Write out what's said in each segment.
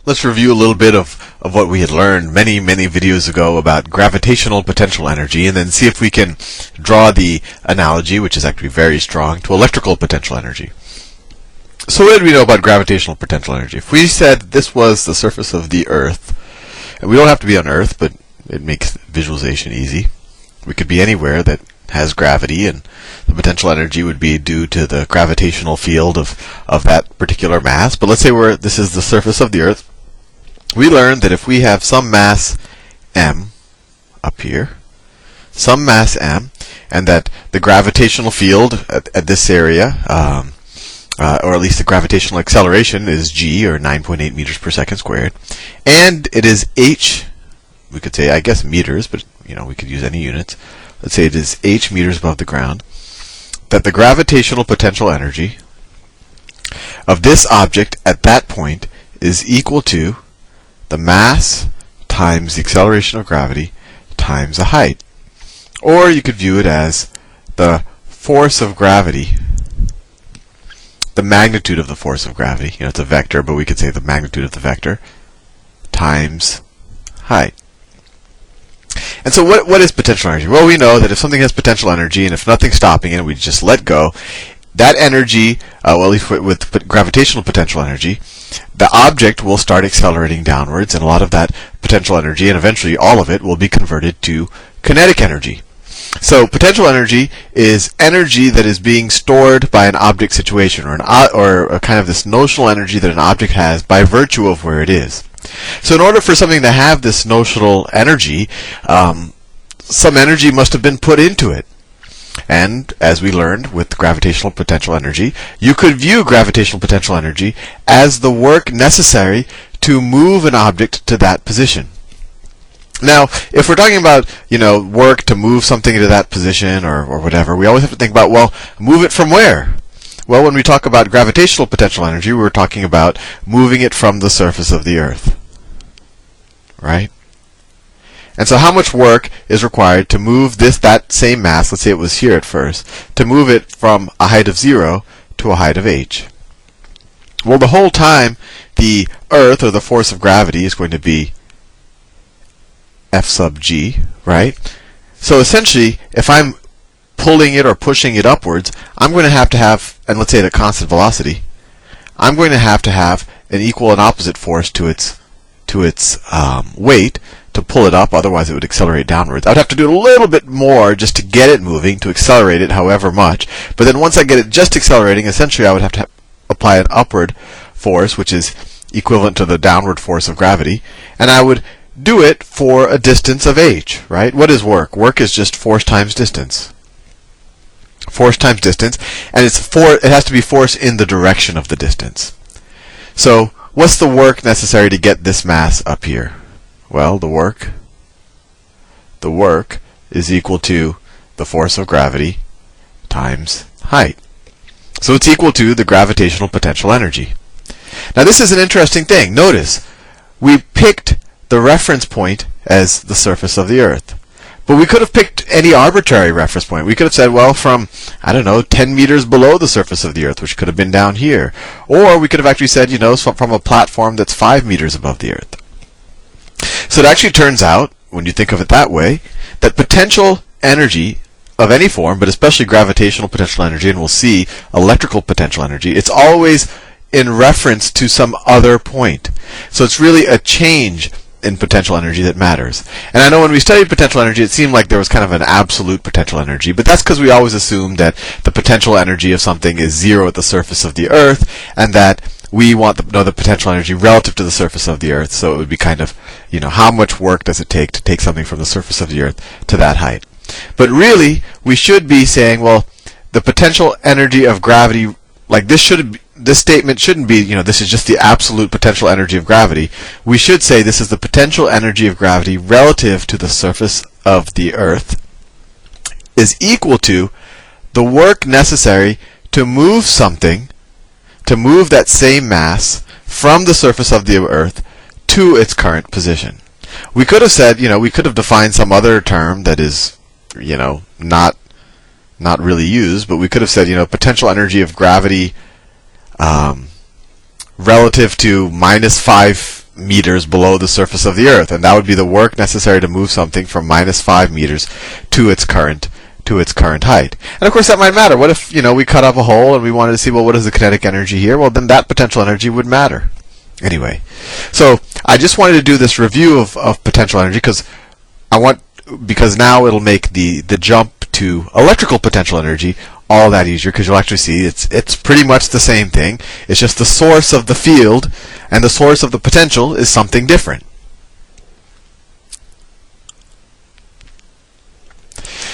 let's review a little bit of what we had learned many videos ago about gravitational potential energy, and then see if we can draw the analogy, which is actually very strong, to electrical potential energy. So what did we know about gravitational potential energy? If we said this was the surface of the Earth, and we don't have to be on Earth, but it makes visualization easy. We could be anywhere that has gravity, and the potential energy would be due to the gravitational field of that particular mass. But let's say this is the surface of the Earth. We learned that if we have some mass m up here, some mass m, and that the gravitational field at this area, or at least the gravitational acceleration is g, or 9.8 meters per second squared, and it is h, we could say, I guess, meters, but we could use any units. Let's say it is h meters above the ground, that the gravitational potential energy of this object at that point is equal to the mass times the acceleration of gravity times the height. Or you could view it as the force of gravity, the magnitude of the force of gravity. It's a vector, but we could say the magnitude of the vector times height. And so what is potential energy? Well, we know that if something has potential energy, and if nothing's stopping it, we just let go, that energy, well, at least with gravitational potential energy, the object will start accelerating downwards, and a lot of that potential energy, and eventually all of it, will be converted to kinetic energy. So potential energy is energy that is being stored by an object situation, or a kind of this notional energy that an object has by virtue of where it is. So in order for something to have this notional energy, some energy must have been put into it. And as we learned with gravitational potential energy, you could view gravitational potential energy as the work necessary to move an object to that position. Now, if we're talking about, work to move something to that position or whatever, we always have to think about, well, move it from where? Well, when we talk about gravitational potential energy, we're talking about moving it from the surface of the Earth. Right? And so how much work is required to move that same mass, let's say it was here at first, to move it from a height of 0 to a height of h? Well, the whole time, the Earth, or the force of gravity, is going to be F sub g, right? So essentially, if I'm pulling it or pushing it upwards, I'm going to have, and let's say at a constant velocity, I'm going to have an equal and opposite force to its weight to pull it up. Otherwise, it would accelerate downwards. I'd have to do a little bit more just to get it moving, to accelerate it however much. But then once I get it just accelerating, essentially I would have to apply an upward force, which is equivalent to the downward force of gravity, and I would do it for a distance of h, right? What is work? Work is just force times distance. Force times distance, and it has to be force in the direction of the distance. So what's the work necessary to get this mass up here? Well, the work is equal to the force of gravity times height. So it's equal to the gravitational potential energy. Now this is an interesting thing. Notice, we picked the reference point as the surface of the Earth. But we could have picked any arbitrary reference point. We could have said, well, from, 10 meters below the surface of the Earth, which could have been down here. Or we could have actually said, from a platform that's 5 meters above the Earth. So it actually turns out, when you think of it that way, that potential energy of any form, but especially gravitational potential energy, and we'll see electrical potential energy, it's always in reference to some other point. So it's really a change in potential energy that matters. And I know when we studied potential energy, it seemed like there was kind of an absolute potential energy, but that's because we always assumed that the potential energy of something is 0 at the surface of the Earth, and that we want to know the potential energy relative to the surface of the Earth. So it would be kind of, how much work does it take to take something from the surface of the Earth to that height? But really, we should be saying, well, the potential energy of gravity, like this statement shouldn't be, this is just the absolute potential energy of gravity. We should say this is the potential energy of gravity relative to the surface of the Earth is equal to the work necessary to move something, to move that same mass from the surface of the Earth to its current position. We could have said, we could have defined some other term that is, not really used, but we could have said, potential energy of gravity relative to -5 meters below the surface of the Earth, and that would be the work necessary to move something from -5 meters to its current height. And of course, that might matter. What if we cut off a hole and we wanted to see, well, what is the kinetic energy here? Well, then that potential energy would matter. Anyway, so I just wanted to do this review of potential energy because now it'll make the jump to electrical potential energy all that easier, because you'll actually see it's pretty much the same thing. It's just the source of the field and the source of the potential is something different.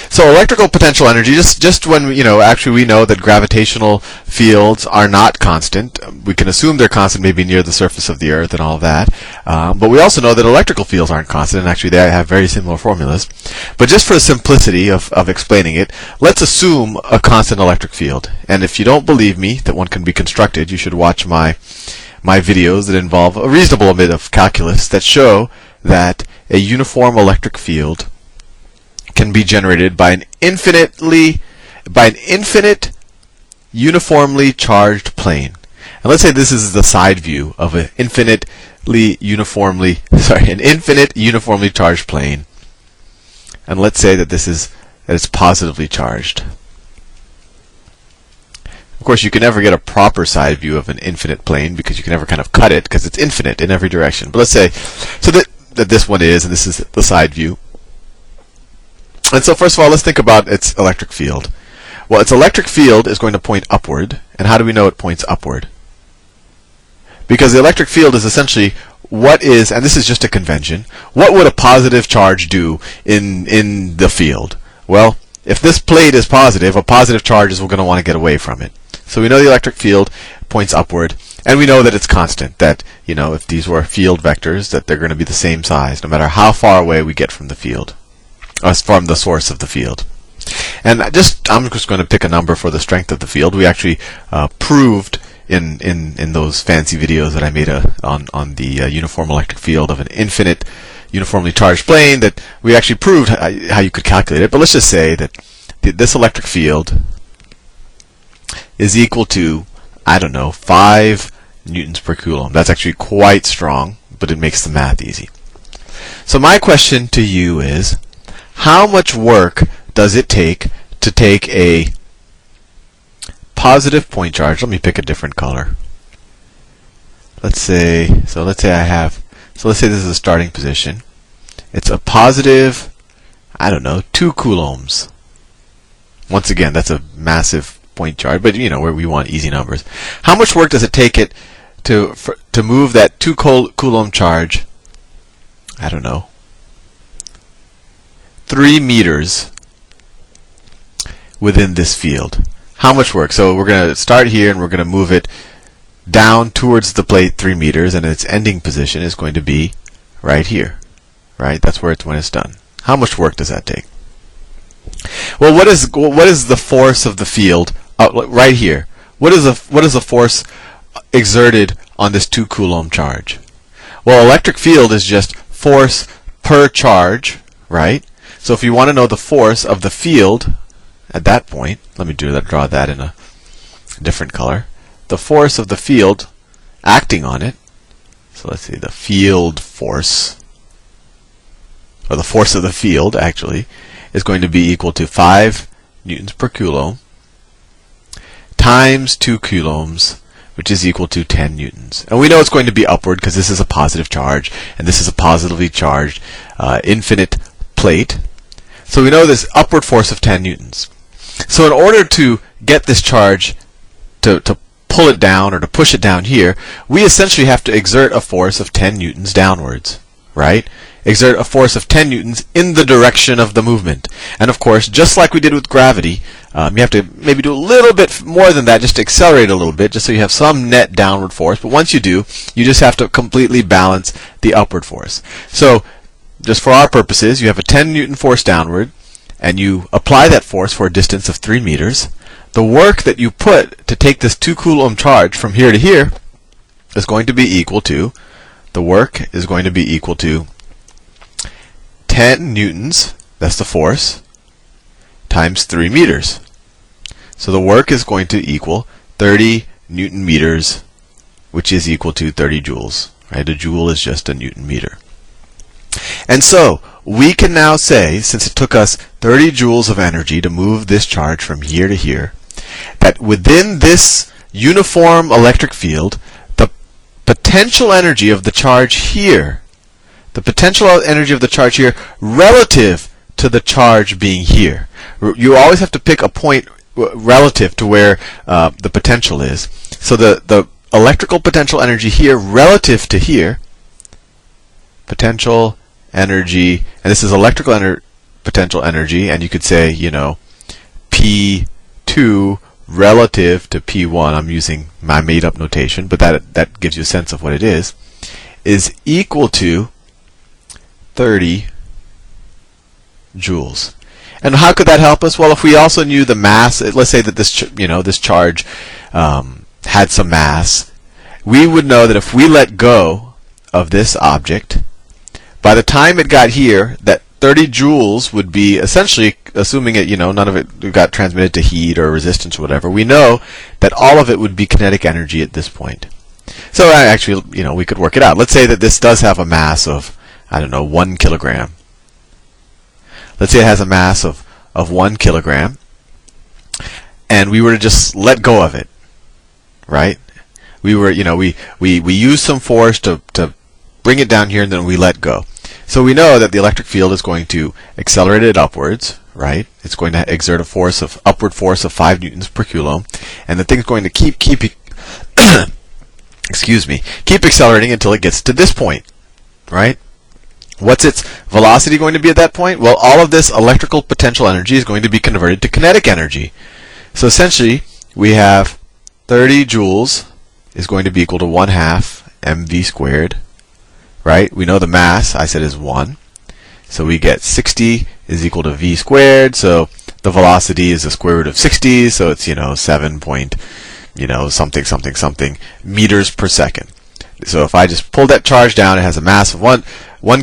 So electrical potential energy, just when actually we know that gravitational fields are not constant. We can assume they're constant, maybe near the surface of the Earth and all of that. But we also know that electrical fields aren't constant, and actually they have very similar formulas. But just for the simplicity of explaining it, let's assume a constant electric field. And if you don't believe me that one can be constructed, you should watch my videos that involve a reasonable bit of calculus that show that a uniform electric field can be generated by an infinite uniformly charged plane. And let's say this is the side view of an infinite uniformly charged plane. And let's say that it's positively charged. Of course, you can never get a proper side view of an infinite plane because you can never kind of cut it because it's infinite in every direction. But let's say that this one is, and this is the side view. And so first of all, let's think about its electric field. Well, its electric field is going to point upward. And how do we know it points upward? Because the electric field is essentially what is, and this is just a convention, what would a positive charge do in the field? Well, if this plate is positive, a positive charge is going to want to get away from it. So we know the electric field points upward, and we know that it's constant, that, if these were field vectors, that they're going to be the same size, no matter how far away we get from the field. From the source of the field. And I'm just going to pick a number for the strength of the field. We actually proved in those fancy videos that I made on the uniform electric field of an infinite uniformly charged plane that we actually proved how you could calculate it. But let's just say that this electric field is equal to, I don't know, 5 newtons per coulomb. That's actually quite strong, but it makes the math easy. So my question to you is, how much work does it take to take a positive point charge? Let me pick a different color. Let's say this is the starting position. It's a positive, I don't know, 2 coulombs. Once again, that's a massive point charge, but where we want easy numbers. How much work does it take it to move that 2 coulomb charge, I don't know, 3 meters within this field? How much work? So we're going to start here and we're going to move it down towards the plate 3 meters, and its ending position is going to be right here. Right? That's where when it's done. How much work does that take? Well, what is the force of the field right here? What is the force exerted on this 2 coulomb charge? Well, electric field is just force per charge, right? So if you want to know the force of the field at that point, let me draw that in a different color. The force of the field acting on it, so let's see, the field force, or the force of the field actually, is going to be equal to 5 newtons per coulomb times 2 coulombs, which is equal to 10 newtons. And we know it's going to be upward because this is a positive charge, and this is a positively charged infinite plate. So we know this upward force of 10 newtons. So in order to get this charge to pull it down or to push it down here, we essentially have to exert a force of 10 newtons downwards, right? Exert a force of 10 newtons in the direction of the movement. And of course, just like we did with gravity, you have to maybe do a little bit more than that, just to accelerate a little bit, just so you have some net downward force. But once you do, you just have to completely balance the upward force. So just for our purposes, you have a 10 Newton force downward, and you apply that force for a distance of 3 meters. The work that you put to take this 2 coulomb charge from here to here is going to be equal to, 10 newtons, that's the force, times 3 meters. So the work is going to equal 30 Newton meters, which is equal to 30 joules, Right? A joule is just a Newton meter. And so we can now say, since it took us 30 joules of energy to move this charge from here to here, that within this uniform electric field, the potential energy of the charge here, relative to the charge being here. You always have to pick a point relative to where the potential is. So the electrical potential energy here relative to here, potential energy, and this is electrical potential energy, and you could say, P2 relative to P1. I'm using my made-up notation, but that gives you a sense of what it is equal to 30 joules. And how could that help us? Well, if we also knew the mass, let's say that this charge had some mass, we would know that if we let go of this object, by the time it got here, that 30 joules would be essentially, assuming it, none of it got transmitted to heat or resistance or whatever, we know that all of it would be kinetic energy at this point. So actually, we could work it out. Let's say that this does have a mass of, 1 kilogram. Let's say it has a mass of 1 kilogram, and we were to just let go of it, right? We were, we used some force to bring it down here, and then we let go. So we know that the electric field is going to accelerate it upwards, right? It's going to exert a upward force of 5 newtons per coulomb, and the thing's going to keep keep accelerating until it gets to this point, right? What's its velocity going to be at that point? Well, all of this electrical potential energy is going to be converted to kinetic energy. So essentially, we have 30 joules is going to be equal to 1/2 mv squared, right? We know the mass, I said, is 1. So we get 60 is equal to v squared. So the velocity is the square root of 60. So it's, 7 point, something meters per second. So if I just pull that charge down, it has a mass of 1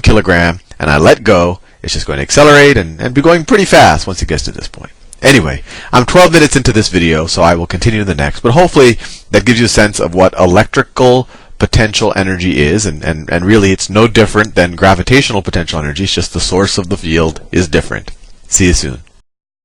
kilogram, and I let go, it's just going to accelerate and be going pretty fast once it gets to this point. Anyway, I'm 12 minutes into this video, so I will continue in the next. But hopefully that gives you a sense of what electrical potential energy is, and really it's no different than gravitational potential energy. It's just the source of the field is different. See you soon.